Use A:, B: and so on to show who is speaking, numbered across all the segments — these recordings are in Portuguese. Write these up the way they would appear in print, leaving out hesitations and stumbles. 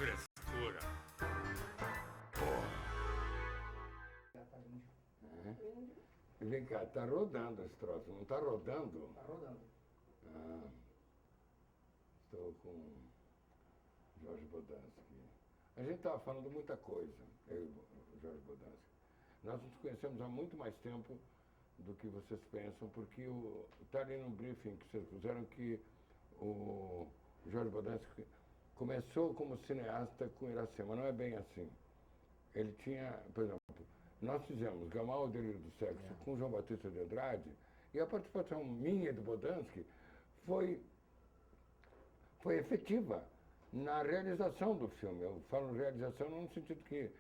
A: frescura.
B: Vem cá, tá rodando esse troço, não tá rodando?
C: Tá rodando.
B: Ah, estou com Jorge Bodansky. A gente estava falando muita coisa, eu e o Jorge Bodansky. Nós nos conhecemos há muito mais tempo do que vocês pensam, porque está ali no briefing que vocês fizeram que o Jorge Bodansky começou como cineasta com Iracema. Não é bem assim. Ele tinha, por exemplo, nós fizemos Gamal, o Delírio do Sexo com João Batista de Andrade, e a participação minha e do Bodansky foi efetiva na realização do filme. Eu falo realização não no sentido que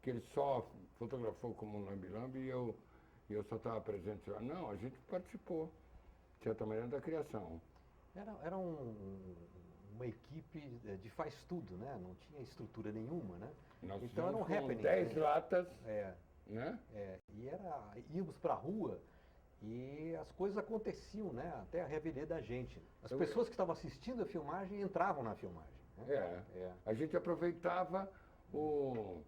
B: ele só fotografou como um lambi-lambi e eu só estava presente lá. Não, a gente participou, de certa maneira, da criação.
D: Era uma equipe de faz tudo, né? Não tinha estrutura nenhuma, né?
B: Nós
D: então era um
B: com
D: happening.
B: 10 latas, né?
D: Íamos para a rua e as coisas aconteciam, né? Até a revelia da gente. As pessoas que estavam assistindo a filmagem entravam na filmagem. Né?
B: A gente aproveitava não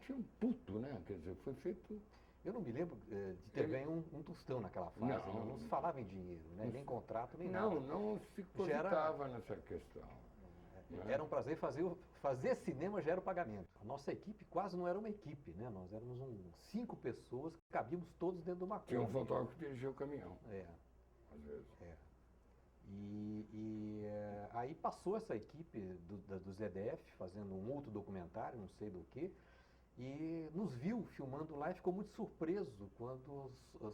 B: tinha um puto, né? Quer dizer, foi feito...
D: Eu não me lembro de ter ganho um tostão naquela fase. Não se falava em dinheiro, né? Nem contrato, nem nada.
B: Não se cogitava nessa questão.
D: Era um prazer fazer cinema, já era o pagamento. A nossa equipe quase não era uma equipe, né? Nós éramos 5 pessoas, cabíamos todos dentro de uma Kombi.
B: Tinha um fotógrafo que dirigia o caminhão. Às vezes.
D: Aí passou essa equipe do ZDF, fazendo um outro documentário, não sei do que, e nos viu filmando lá e ficou muito surpreso quando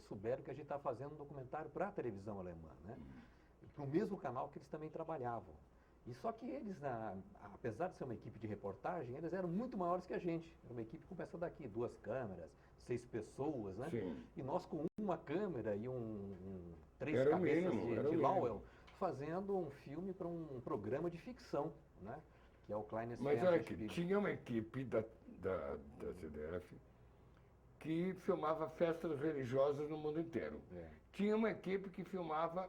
D: souberam que a gente estava fazendo um documentário para a televisão alemã, né? Para o mesmo canal que eles também trabalhavam. E só que eles, apesar de ser uma equipe de reportagem, eles eram muito maiores que a gente. Era uma equipe como essa daqui, 2 câmeras, 6 pessoas, né?
B: Sim.
D: E nós com uma câmera e 3 cabeças de Lowell, fazendo um filme para um programa de ficção, né? Que é o Kleines
B: Mas olha aqui, tinha uma equipe da CDF que filmava festas religiosas no mundo inteiro. Tinha uma equipe que filmava...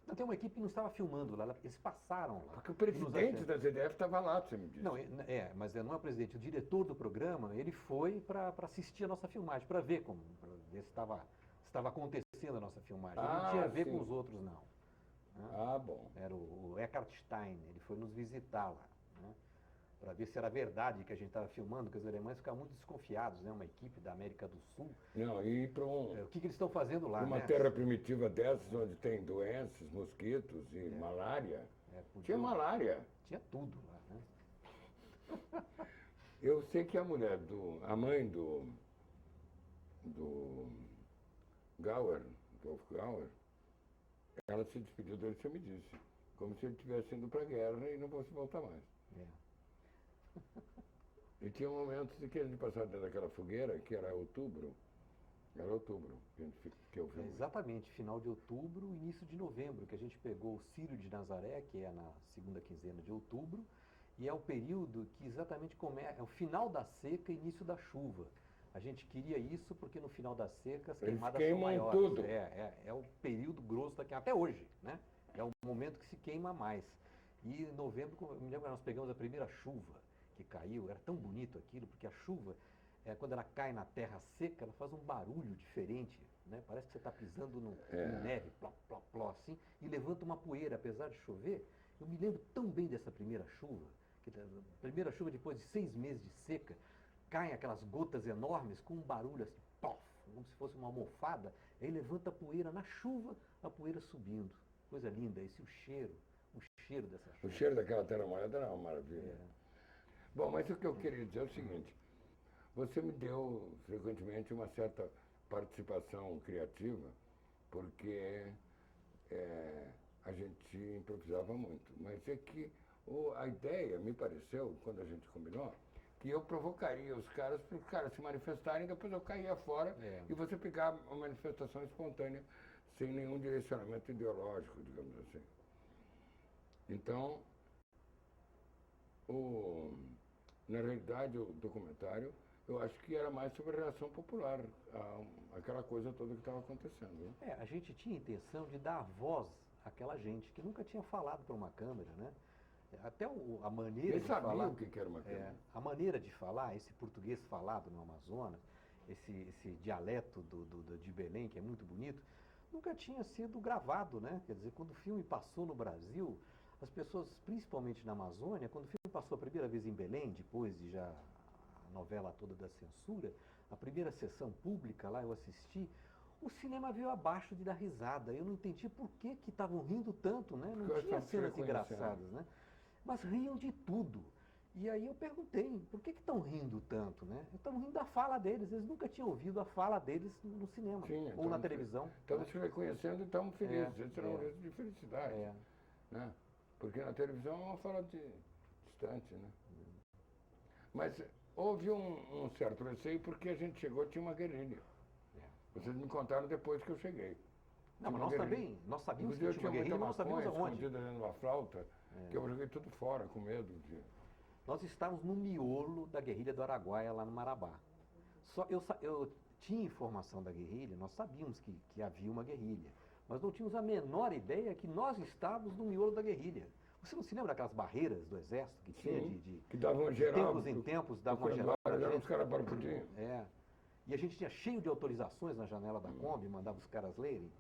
D: Não, tem uma equipe que não estava filmando lá, eles passaram lá.
B: Porque o presidente da CDF estava lá, você me disse.
D: Não, mas não é o presidente, o diretor do programa, ele foi para assistir a nossa filmagem, para ver ver se estava acontecendo a nossa filmagem. Ele não tinha a ver com os outros, não.
B: Bom.
D: Era o Eckhart Stein, ele foi nos visitar lá, né? Para ver se era verdade que a gente estava filmando, porque os alemães ficavam muito desconfiados, né? Uma equipe da América do Sul.
B: Não, e para
D: o que eles estão fazendo lá,
B: uma terra primitiva dessas, onde tem doenças, mosquitos e malária. Tinha malária.
D: Tinha tudo lá, né?
B: Eu sei que a mãe do Gauer, Wolf Gauer, ela se despediu dele, você me disse, como se ele tivesse ido para a guerra e não fosse voltar mais. E tinha momentos em que a gente passava dentro daquela fogueira, que era outubro, que eu vi.
D: Exatamente, final de outubro, início de novembro, que a gente pegou o Círio de Nazaré, que é na segunda quinzena de outubro, e é o período que exatamente é o final da seca e início da chuva. A gente queria isso porque no final da seca as queimadas são maiores.
B: Tudo.
D: É o período grosso da queimada, até hoje, né? É o momento que se queima mais. E em novembro, eu me lembro que nós pegamos a primeira chuva que caiu, era tão bonito aquilo, porque a chuva, quando ela cai na terra seca, ela faz um barulho diferente, né? Parece que você está pisando no neve, pló, pló, pló, assim, e levanta uma poeira, apesar de chover. Eu me lembro tão bem dessa primeira chuva, primeira chuva depois de 6 meses de seca, caem aquelas gotas enormes com um barulho assim, pof, como se fosse uma almofada, aí levanta a poeira na chuva, a poeira subindo. Coisa linda, esse o cheiro dessa chuva.
B: O cheiro daquela terra molhada era uma maravilha. Bom, mas o que eu queria dizer é o seguinte, você me deu frequentemente uma certa participação criativa, porque a gente improvisava muito, mas é que a ideia, me pareceu, quando a gente combinou, que eu provocaria os caras para os caras se manifestarem, depois eu caía fora e você pegar uma manifestação espontânea, sem nenhum direcionamento ideológico, digamos assim. Então, na realidade, o documentário, eu acho que era mais sobre a reação popular, aquela coisa toda que estava acontecendo.
D: A gente tinha a intenção de dar voz àquela gente que nunca tinha falado para uma câmera, né? Até a maneira
B: Nem
D: de
B: sabia
D: falar.
B: o que era uma quermesse.
D: A maneira de falar, esse português falado no Amazonas, esse dialeto de Belém, que é muito bonito, nunca tinha sido gravado, né? Quer dizer, quando o filme passou no Brasil, as pessoas, principalmente na Amazônia, quando o filme passou a primeira vez em Belém, depois de já a novela toda da censura, a primeira sessão pública lá eu assisti, o cinema veio abaixo de dar risada. Eu não entendi por que estavam rindo tanto, né? Não tinha cenas engraçadas, né? Mas riam de tudo. E aí eu perguntei, por que estão rindo tanto, né? Estão rindo da fala deles, eles nunca tinham ouvido a fala deles no cinema,
B: Sim,
D: ou na televisão.
B: Estamos se reconhecendo e estamos felizes. Esse era um
D: é.
B: gesto de felicidade.
D: É.
B: Né? Porque na televisão é uma fala distante, né? Mas houve um certo receio porque a gente chegou, tinha uma guerrilha. Vocês me contaram depois que eu cheguei.
D: Não, mas nós também, nós sabíamos que
B: eu
D: tinha uma guerrilha, mas nós sabíamos aonde.
B: Escondida dentro de uma flauta, que eu joguei tudo fora, com medo de...
D: Nós estávamos no miolo da guerrilha do Araguaia, lá no Marabá. Eu tinha informação da guerrilha, nós sabíamos que havia uma guerrilha, mas não tínhamos a menor ideia que nós estávamos no miolo da guerrilha. Você não se lembra daquelas barreiras do exército que tinha
B: que davam
D: de
B: geral,
D: tempos em tempos, davam uma geral?
B: Eram os caras barbudinos.
D: E a gente tinha cheio de autorizações na janela da Kombi, mandava os caras lerem.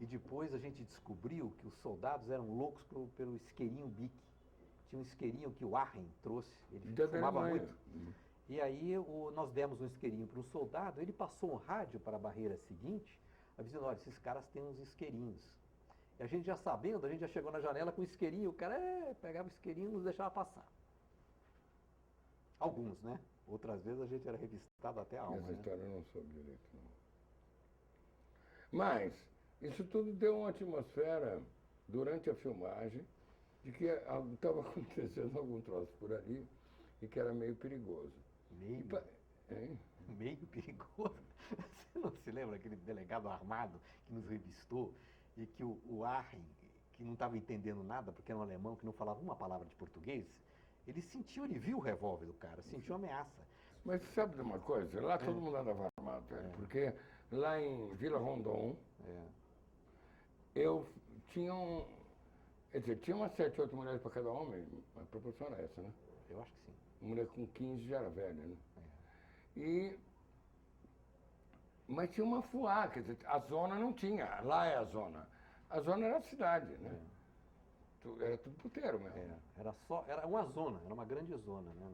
D: E depois a gente descobriu que os soldados eram loucos pelo isqueirinho Bic. Tinha um isqueirinho que o Arren trouxe, ele fumava muito. E aí nós demos um isqueirinho para um soldado, ele passou um rádio para a barreira seguinte, avisando, olha, esses caras têm uns isqueirinhos. E a gente já sabendo, a gente já chegou na janela com o isqueirinho, o cara pegava o isqueirinho e nos deixava passar. Alguns, né? Outras vezes a gente era revistado até a alma.
B: Essa história eu não soube direito, não. Mas, isso tudo deu uma atmosfera, durante a filmagem, de que estava acontecendo algum troço por ali e que era meio perigoso.
D: Meio perigoso? Você não se lembra aquele delegado armado que nos revistou e que o Arren, que não estava entendendo nada, porque era um alemão que não falava uma palavra de português, ele viu o revólver do cara, sentiu ameaça.
B: Mas sabe de uma coisa? Lá todo mundo andava armado, porque lá em Vila Rondon, eu tinha quer dizer, tinha umas 7, 8 mulheres para cada homem, a proporção era essa, né?
D: Eu acho que sim.
B: Uma mulher com 15 já era velha, né? Mas tinha uma fuá, quer dizer, a zona não tinha, lá é a zona. A zona era a cidade, né? Era tudo puteiro mesmo.
D: Era uma zona, era uma grande zona, né?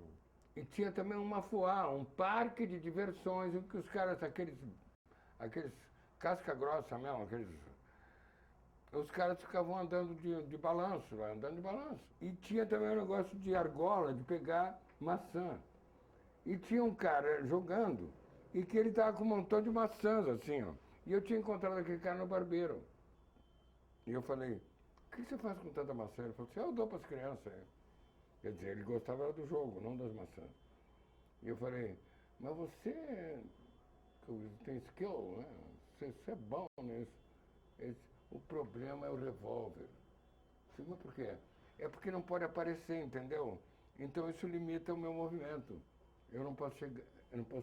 B: E tinha também uma fuá, um parque de diversões, em que os caras, aqueles casca grossa mesmo, os caras ficavam andando de balanço, andando de balanço. E tinha também um negócio de argola, de pegar maçã. E tinha um cara jogando, e que ele estava com um montão de maçãs, assim, ó. E eu tinha encontrado aquele cara no barbeiro. E eu falei, o que você faz com tanta maçã? Ele falou assim, eu dou para as crianças. Quer dizer, ele gostava do jogo, não das maçãs. E eu falei, mas você tem skill, né? Você é bom nisso. O problema é o revólver. Eu falei, mas por quê? É porque não pode aparecer, entendeu? Então isso limita o meu movimento. Eu não posso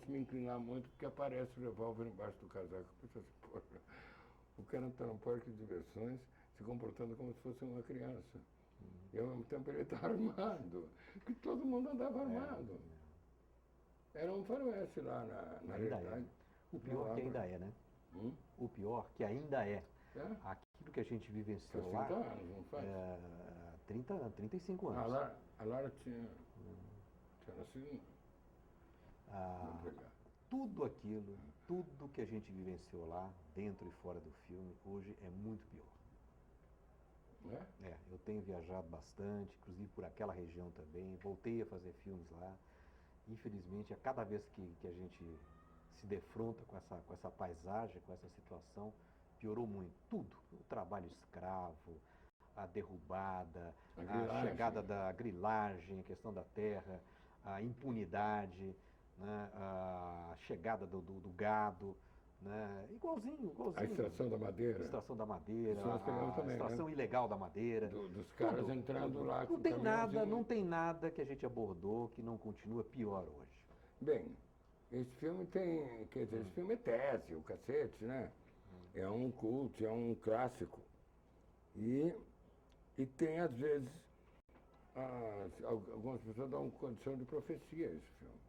B: me inclinar muito porque aparece o revólver embaixo do casaco. Eu pensei assim, porra, o cara está num parque de diversões se comportando como se fosse uma criança. E ao mesmo tempo ele está armado, que todo mundo andava armado. Era um faroeste lá na realidade.
D: O pior que ainda é, né? O pior que ainda é. Aquilo que a gente vivenciou lá...
B: 30 anos, não faz?
D: 35 anos.
B: A Lara tinha nascido...
D: Tudo aquilo, tudo que a gente vivenciou lá, dentro e fora do filme, hoje é muito pior. Eu tenho viajado bastante, inclusive por aquela região também, voltei a fazer filmes lá. Infelizmente, a cada vez que a gente se defronta com essa paisagem, com essa situação, piorou muito. Tudo. O trabalho escravo, a derrubada, a chegada da grilagem, a questão da terra, a impunidade, né, a chegada do gado, né, igualzinho.
B: A extração da madeira.
D: A extração da madeira,
B: também,
D: extração ilegal da madeira.
B: Dos caras entrando lá com
D: não tem nada que a gente abordou que não continua pior hoje.
B: Bem, esse filme esse filme é tese, o cacete, né? É um culto, é um clássico. E tem, às vezes, algumas pessoas dão condição de profecia a esse filme.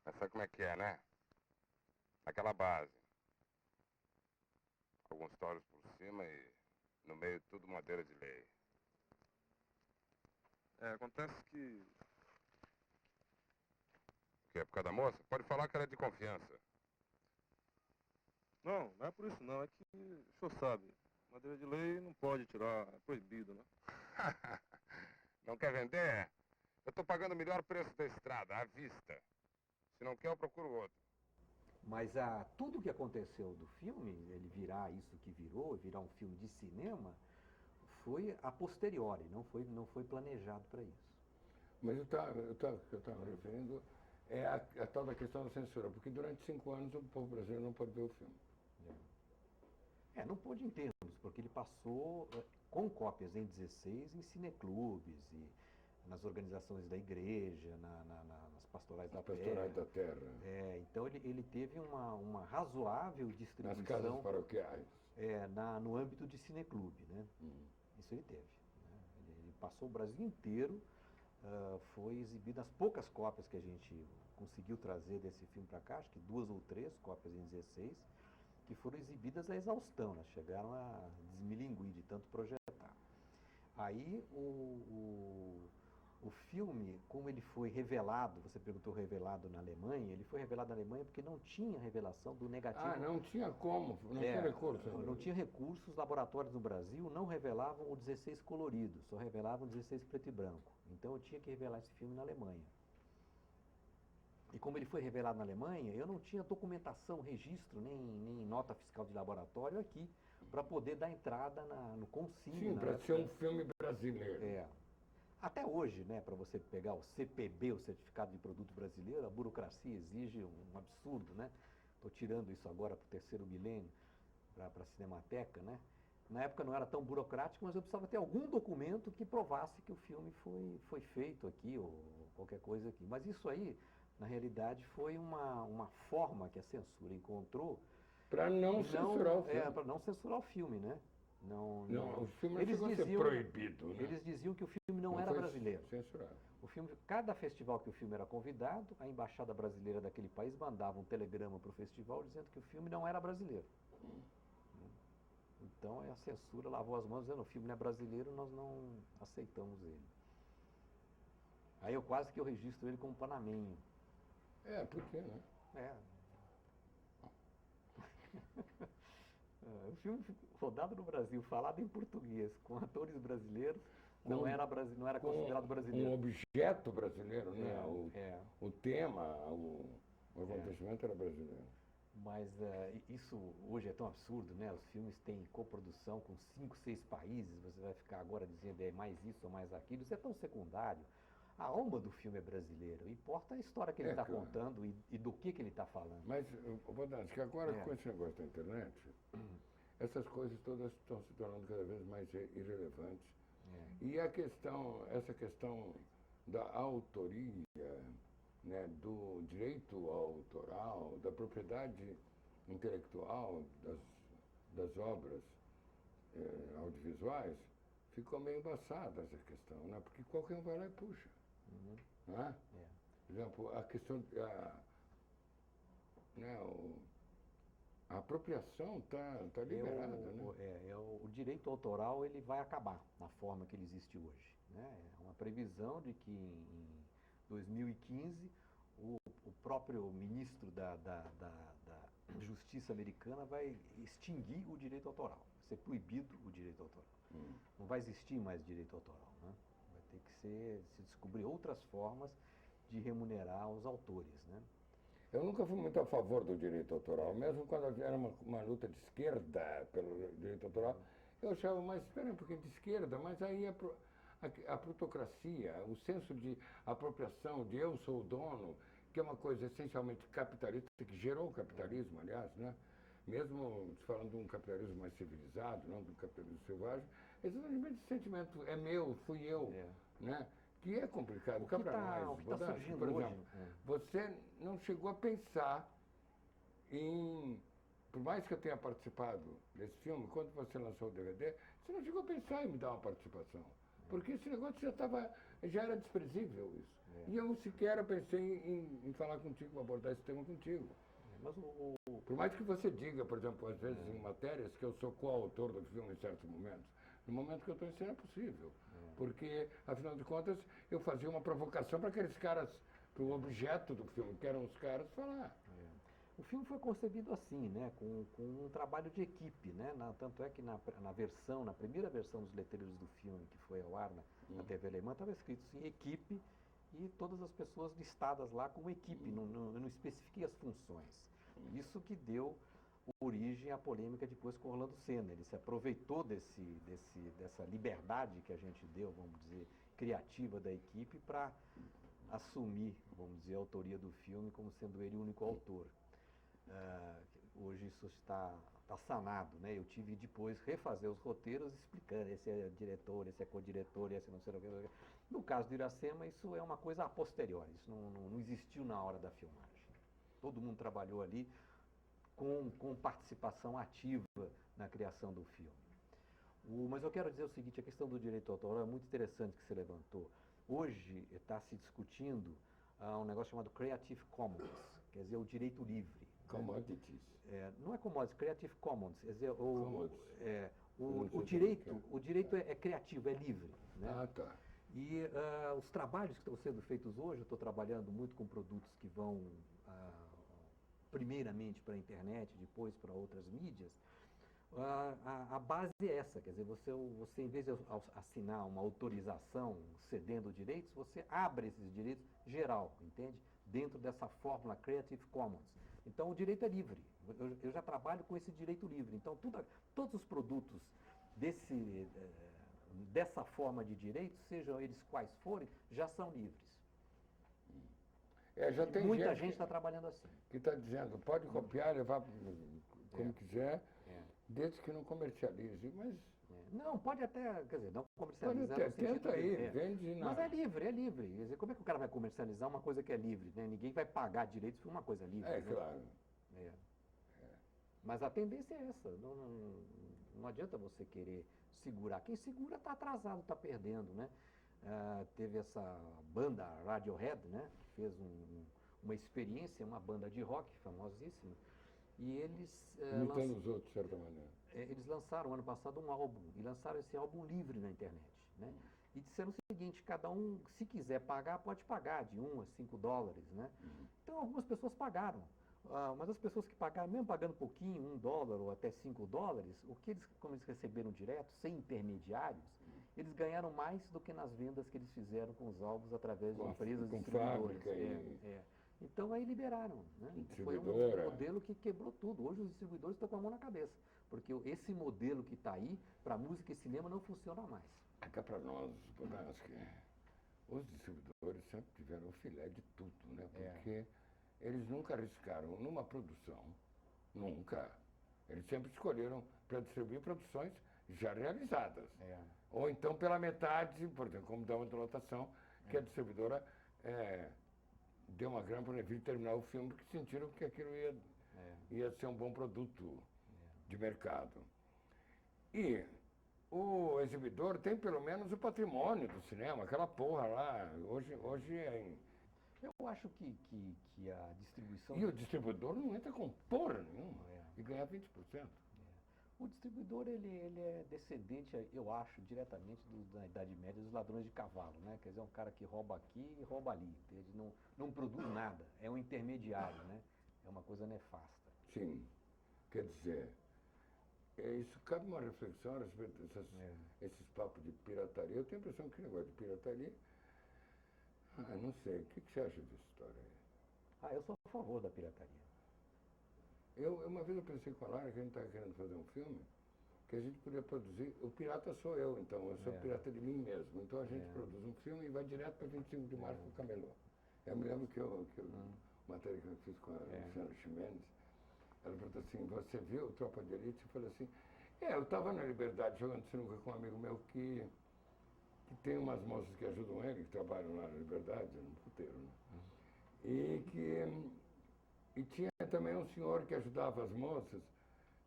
A: Mas sabe como é que é, né? Aquela base. Alguns toros por cima e no meio tudo madeira de lei. Acontece que... O que é por causa da moça? Pode falar que ela é de confiança.
C: Não, não é por isso não, é que o senhor sabe, madeira de lei não pode tirar, é proibido, né?
A: Não quer vender? Eu tô pagando o melhor preço da estrada, à vista. Se não quer, eu procuro outro.
D: Mas tudo que aconteceu do filme, ele virar isso que virou, virar um filme de cinema, foi a posteriori, não foi planejado para isso.
B: Mas eu estava me referindo a tal da questão da censura, porque durante 5 anos o povo brasileiro não pode ver o filme.
D: Não pôde em termos, porque ele passou com cópias em 16 em cineclubes e nas organizações da igreja, nas pastorais da terra.
B: Pastorais da terra.
D: Então ele teve uma razoável distribuição.
B: Nas casas paroquiais.
D: No âmbito de cineclube, né? Isso ele teve. Né? Ele passou o Brasil inteiro, foi exibido as poucas cópias que a gente conseguiu trazer desse filme para cá, acho que 2 ou 3 cópias em 16, que foram exibidas à exaustão, né? Chegaram a desmilinguir de tanto projetar. Aí o filme, como ele foi revelado, você perguntou revelado na Alemanha, ele foi revelado na Alemanha porque não tinha revelação do negativo.
B: Não tinha como, não tinha recurso.
D: Não tinha recursos, os laboratórios no Brasil não revelavam o 16 colorido, só revelavam o 16 preto e branco. Então eu tinha que revelar esse filme na Alemanha. E como ele foi revelado na Alemanha, eu não tinha documentação, registro, nem nota fiscal de laboratório aqui, para poder dar entrada no consignio.
B: Sim, para ser um filme brasileiro.
D: Até hoje, né, para você pegar o CPB, o Certificado de Produto Brasileiro, a burocracia exige um absurdo, né? Estou tirando isso agora para o terceiro milênio, para a Cinemateca, né? Na época não era tão burocrático, mas eu precisava ter algum documento que provasse que o filme foi feito aqui, ou qualquer coisa aqui. Mas isso aí, na realidade, foi uma forma que a censura encontrou
B: para não censurar o filme.
D: Para não censurar o filme, né? Não,
B: o filme não chegou a ser proibido, né?
D: Eles diziam que o filme não era brasileiro.
B: Censurado.
D: O filme, cada festival que o filme era convidado, a embaixada brasileira daquele país mandava um telegrama para o festival dizendo que o filme não era brasileiro. Então a censura lavou as mãos dizendo: o filme não é brasileiro, nós não aceitamos ele. Aí eu quase que eu registro ele como panamenho.
B: Por quê, né?
D: O filme rodado no Brasil, falado em português, com atores brasileiros, não era considerado brasileiro.
B: Um objeto brasileiro, né? O tema, o acontecimento era brasileiro.
D: Mas isso hoje é tão absurdo, né? Os filmes têm coprodução com 5, 6 países, você vai ficar agora dizendo é mais isso ou mais aquilo, isso é tão secundário. A alma do filme é brasileira, importa a história que ele está contando e do que ele está falando.
B: Mas, Bodansky, que agora com esse negócio da internet, essas coisas todas estão se tornando cada vez mais irrelevantes. E essa questão da autoria, né, do direito autoral, da propriedade intelectual das obras audiovisuais, ficou meio embaçada essa questão, né? Porque qualquer um vai lá e puxa. Né? Por exemplo, a questão a apropriação está liberada, né?
D: O direito autoral ele vai acabar na forma que ele existe hoje. Né? É uma previsão de que em 2015 o próprio ministro da Justiça americana vai extinguir o direito autoral, vai ser proibido o direito autoral. Não vai existir mais direito autoral. Né? Vai ter que se descobrir outras formas de remunerar os autores. Né?
B: Eu nunca fui muito a favor do direito autoral, mesmo quando era uma luta de esquerda pelo direito autoral, eu achava, mas espera um pouquinho de esquerda, mas aí a plutocracia, o senso de apropriação, de eu sou o dono, que é uma coisa essencialmente capitalista, que gerou o capitalismo, aliás, né? mesmo se falando de um capitalismo mais civilizado, não de um capitalismo selvagem, exatamente esse sentimento é meu, fui eu, né? Que é complicado.
D: O que
B: Para
D: tá-
B: nós,
D: o que tá
B: Bodansky,
D: surgindo
B: por
D: hoje,
B: exemplo, você não chegou a pensar em... Por mais que eu tenha participado desse filme, quando você lançou o DVD, você não chegou a pensar em me dar uma participação. Porque esse negócio já era desprezível isso. E eu sequer pensei em falar contigo, abordar esse tema contigo.
D: Mas
B: Por mais que você diga, por exemplo, às vezes em matérias, que eu sou coautor do filme em certos momentos, no momento que eu estou em cena é possível. Porque, afinal de contas, eu fazia uma provocação para aqueles caras, para o objeto do filme, que eram os caras, falar.
D: O filme foi concebido assim, né, com um trabalho de equipe, né, tanto é que na primeira versão dos letreiros do filme, que foi ao ar na TV alemã, estava escrito assim, equipe, e todas as pessoas listadas lá como equipe, não especifiquei as funções. Isso que deu origem à polêmica depois com Orlando Senna. Ele se aproveitou dessa liberdade que a gente deu, vamos dizer, criativa da equipe para assumir, vamos dizer, a autoria do filme como sendo ele o único autor. Hoje isso está sanado, né? Eu tive depois refazer os roteiros explicando, esse é diretor, esse é co-diretor, esse não sei o que. No caso do Iracema, isso é uma coisa a posteriori, isso não existiu na hora da filmagem. Todo mundo trabalhou ali com participação ativa na criação do filme. Mas eu quero dizer o seguinte, a questão do direito autoral é muito interessante que você levantou. Hoje está se discutindo um negócio chamado Creative Commons, quer dizer, o direito livre.
B: Commodities.
D: Não é commodities, Creative Commons, quer dizer,
B: Não
D: o
B: sei
D: direito é criativo, é livre. Né?
B: Ah, tá.
D: E os trabalhos que estão sendo feitos hoje, eu estou trabalhando muito com produtos que vão primeiramente para a internet, depois para outras mídias. A base é essa, quer dizer, você em vez de assinar uma autorização cedendo direitos, você abre esses direitos geral, entende? Dentro dessa fórmula Creative Commons. Então o direito é livre. Eu já trabalho com esse direito livre. Então todos os produtos dessa forma de direito, sejam eles quais forem, já são livres.
B: Já tem
D: Muita gente está trabalhando assim.
B: que está dizendo, pode copiar, levar como quiser, desde que não comercialize. Mas
D: Não, pode até, quer dizer, não
B: pode
D: comercializar.
B: até,
D: no sentido
B: tenta aí,
D: de-
B: vende na...
D: Mas é livre, é livre. Quer dizer, como é que o cara vai comercializar uma coisa que é livre? Né? Ninguém vai pagar direitos por uma coisa livre.
B: É,
D: né?
B: claro.
D: É. Mas a tendência é essa. Não adianta você querer segurar. Quem segura está atrasado, está perdendo, né? Teve essa banda Radiohead, né? Que fez uma experiência, uma banda de rock famosíssima. E eles
B: Imitando os outros, de certa maneira.
D: eles lançaram ano passado um álbum, e lançaram esse álbum livre na internet, né? E disseram o seguinte, cada um, se quiser pagar, pode pagar de $1 a $5, né? Então algumas pessoas pagaram, mas as pessoas que pagaram, mesmo pagando pouquinho, $1 ou até $5, como eles receberam direto, sem intermediários, eles ganharam mais do que nas vendas que eles fizeram com os álbuns através de empresas
B: com
D: distribuidoras.
B: fábrica
D: Então aí liberaram, né? Foi um
B: Distribuidora.
D: modelo que quebrou tudo. Hoje os distribuidores estão com a mão na cabeça, porque esse modelo que está aí, para música e cinema, não funciona mais.
B: Cá para nós, Bodansky, os distribuidores sempre tiveram o filé de tudo, né? Porque eles nunca arriscaram numa produção, nunca. Eles sempre escolheram para distribuir produções já realizadas. Ou então pela metade, por exemplo, como dá uma lotação, que a distribuidora deu uma grana para o Neville terminar o filme, porque sentiram que aquilo ia ser um bom produto de mercado. E o exibidor tem pelo menos o patrimônio do cinema, aquela porra lá. Hoje é.
D: Eu acho que a distribuição...
B: E o distribuidor não entra com porra nenhuma e ganha 20%.
D: O distribuidor, ele é descendente, eu acho, diretamente da Idade Média dos ladrões de cavalo, né? Quer dizer, é um cara que rouba aqui e rouba ali. Ele não produz nada, é um intermediário, né? É uma coisa nefasta.
B: Sim, quer dizer, isso cabe uma reflexão a respeito desses papos de pirataria. Eu tenho a impressão que o negócio de pirataria, não sei, o que você acha dessa história aí?
D: Eu sou a favor da pirataria.
B: Uma vez eu pensei com a Lara que a gente estava querendo fazer um filme, que a gente podia produzir, o pirata sou eu, então, eu sou pirata de mim mesmo. Então a gente produz um filme e vai direto para 25 de março para o Camelô. Eu me lembro que matéria que eu fiz com a Luciana Chimenez, Ela perguntou assim, você viu Tropa de Elite? Eu falei assim, eu estava na Liberdade jogando sinuca com um amigo meu que tem umas moças que ajudam ele, que trabalham lá na Liberdade, no puteiro, né? E tinha também um senhor que ajudava as moças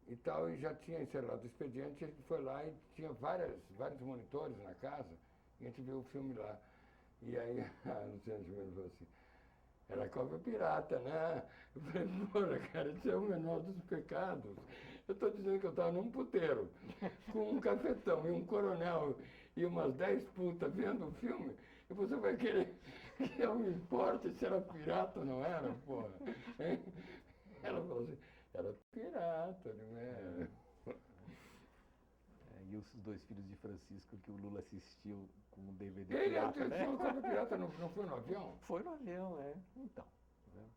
B: e tal, e já tinha encerrado o expediente, a gente foi lá e tinha vários monitores na casa, e a gente viu o filme lá. E aí a Luciana Gimenez falou assim, era cópia pirata, né? Eu falei, porra, cara, isso é o menor dos pecados. Eu estou dizendo que eu estava num puteiro, com um cafetão e um coronel e umas 10 putas vendo o filme, e você vai querer que eu me importe se era pirata ou não era, porra. Hein? Ela falou assim, era pirata, não era?
D: E os dois filhos de Francisco que o Lula assistiu com o DVD
B: Ele
D: pirata, né?
B: tinha uma cópia pirata, não foi no avião?
D: Foi no avião, é. Então. Né?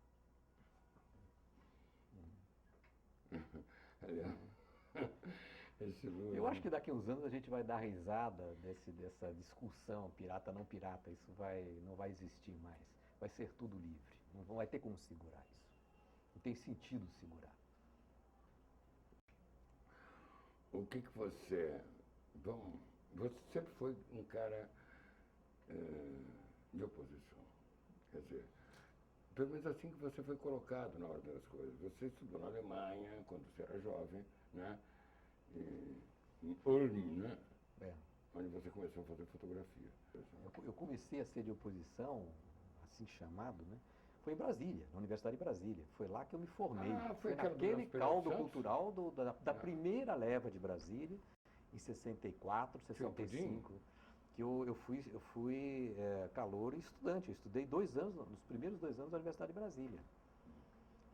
B: Aliás, esse Lula...
D: Eu acho que daqui a uns anos a gente vai dar risada dessa discussão pirata não pirata. Isso não vai existir mais. Vai ser tudo livre. Não vai ter como segurar isso. Não tem sentido segurar.
B: O que você... Bom, você sempre foi um cara de oposição. Quer dizer, pelo menos assim que você foi colocado na ordem das coisas. Você estudou na Alemanha quando você era jovem, né? Em Ulm, né?
D: É.
B: Onde você começou a fazer fotografia.
D: Eu comecei a ser de oposição, assim chamado, né? Foi em Brasília, na Universidade de Brasília. Foi lá que eu me formei.
B: Foi aquela do
D: naquele
B: Nelson Pereira
D: caldo
B: Santos?
D: cultural da primeira leva de Brasília, em 64, 65, que eu fui calouro e estudante. Eu estudei 2 anos, nos primeiros 2 anos da Universidade de Brasília.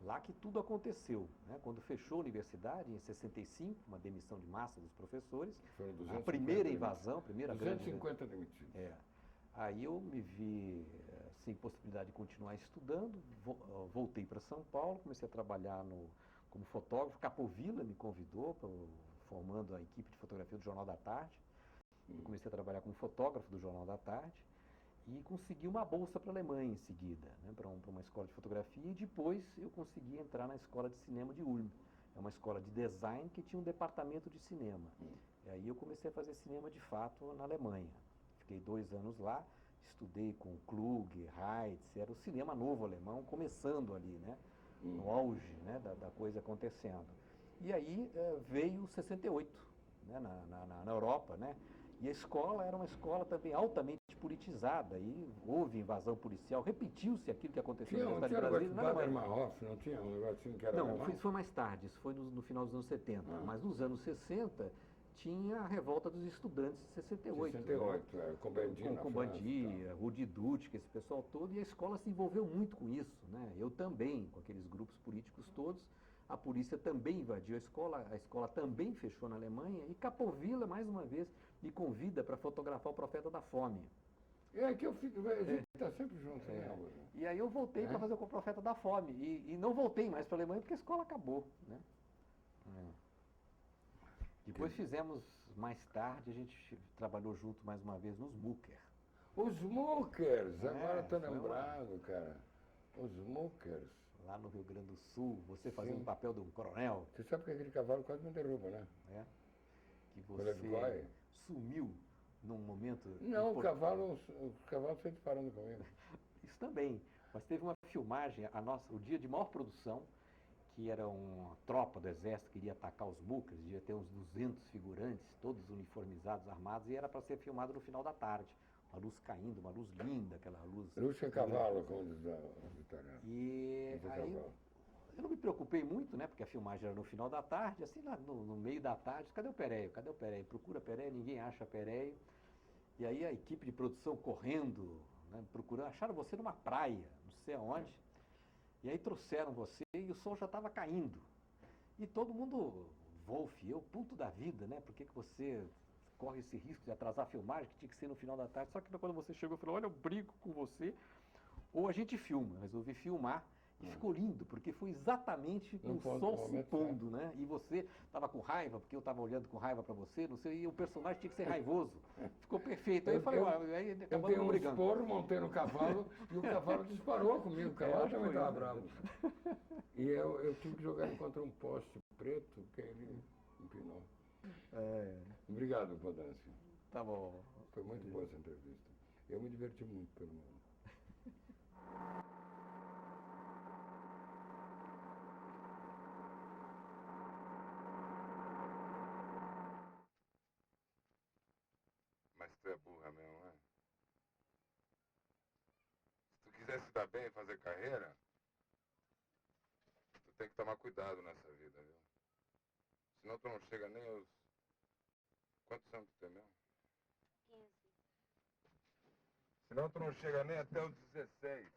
D: Lá que tudo aconteceu, né? Quando fechou a universidade, em 65, uma demissão de massa dos professores,
B: Foram
D: a
B: 250
D: primeira invasão, a primeira grande...
B: 250 demitidos.
D: Aí eu me vi sem possibilidade de continuar estudando, voltei para São Paulo, comecei a trabalhar como fotógrafo. Capovilla me convidou, formando a equipe de fotografia do Jornal da Tarde. Eu comecei a trabalhar como fotógrafo do Jornal da Tarde e consegui uma bolsa para a Alemanha em seguida, né, para uma escola de fotografia, e depois eu consegui entrar na escola de cinema de Ulm. É uma escola de design que tinha um departamento de cinema. E aí eu comecei a fazer cinema de fato na Alemanha. Fiquei 2 anos lá, estudei com Klug, Heitz, era o cinema novo alemão começando ali, né? No auge, né, da coisa acontecendo. E aí veio 68, né, na Europa, né? E a escola era uma escola também altamente politizada, e houve invasão policial, repetiu-se aquilo que aconteceu na Universidade de Brasília.
B: Bader-Meinhof, não tinha um negocinho que era
D: Não,
B: alemão?
D: isso foi mais tarde, isso foi no final dos anos 70, mas nos anos 60 tinha a revolta dos estudantes de 68.
B: 68,
D: né?
B: com Bandia
D: Com Bandia, Rudi Dutschke, esse pessoal todo, e a escola se envolveu muito com isso, né? Eu também, com aqueles grupos políticos todos. A polícia também invadiu a escola também fechou na Alemanha, e Capovilla, mais uma vez, me convida para fotografar o Profeta da Fome.
B: É que eu fico, a gente está sempre junto, né?
D: E aí eu voltei para fazer o Profeta da Fome, e não voltei mais para a Alemanha porque a escola acabou, né? Depois fizemos, mais tarde, a gente trabalhou junto mais uma vez nos Mucker.
B: Os Muckers, agora estou
D: foi
B: lembrado, cara. Os Muckers.
D: Lá no Rio Grande do Sul, você fazendo o papel de um coronel.
B: Você sabe que aquele cavalo quase me derruba, né?
D: Que
B: Quando ele vai.
D: você sumiu num momento...
B: Não, o cavalo foi disparando comigo.
D: Isso também. Mas teve uma filmagem, o dia de maior produção, que era uma tropa do exército que iria atacar os Muckers, devia ter uns 200 figurantes, todos uniformizados, armados, e era para ser filmado no final da tarde. Uma luz caindo, uma luz linda, aquela luz...
B: Luz é cavalo, como diz os italianos.
D: E aí eu não me preocupei muito, né? Porque a filmagem era no final da tarde, assim, lá no meio da tarde, cadê o Péreio? Cadê o Péreio? Procura Péreio, ninguém acha Péreio. E aí a equipe de produção correndo, né, procurando, acharam você numa praia, não sei aonde. E aí trouxeram você e o sol já estava caindo. E todo mundo, Wolf, eu, puto da vida, né? Por que você corre esse risco de atrasar a filmagem, que tinha que ser no final da tarde? Só que quando você chegou, eu falei, olha, eu brigo com você, ou a gente filma. Eu resolvi filmar, E ficou lindo, porque foi exatamente com
B: No
D: o
B: ponto-
D: sol
B: no
D: se
B: momento
D: pondo, né? E você estava com raiva, porque eu estava olhando com raiva para você, não sei, e o personagem tinha que ser raivoso. Ficou perfeito. Aí eu falei, aí
B: eu
D: acabamos
B: dei
D: não
B: um
D: brigando.
B: esporro, montei no cavalo e o cavalo disparou comigo. O cavalo também
D: foi,
B: estava
D: né?
B: bravo. E eu tive que jogar ele contra um poste preto, que ele empinou. Obrigado, Podanski.
D: Tá bom.
B: Foi muito boa essa entrevista. Eu me diverti muito, pelo menos.
A: Mas tu é burra mesmo, né? Se tu quiser se dar bem e fazer carreira, tu tem que tomar cuidado nessa vida, viu? Senão tu não chega nem aos... Quantos anos tu tem mesmo?
E: 15.
A: Senão tu não chega nem até os 16.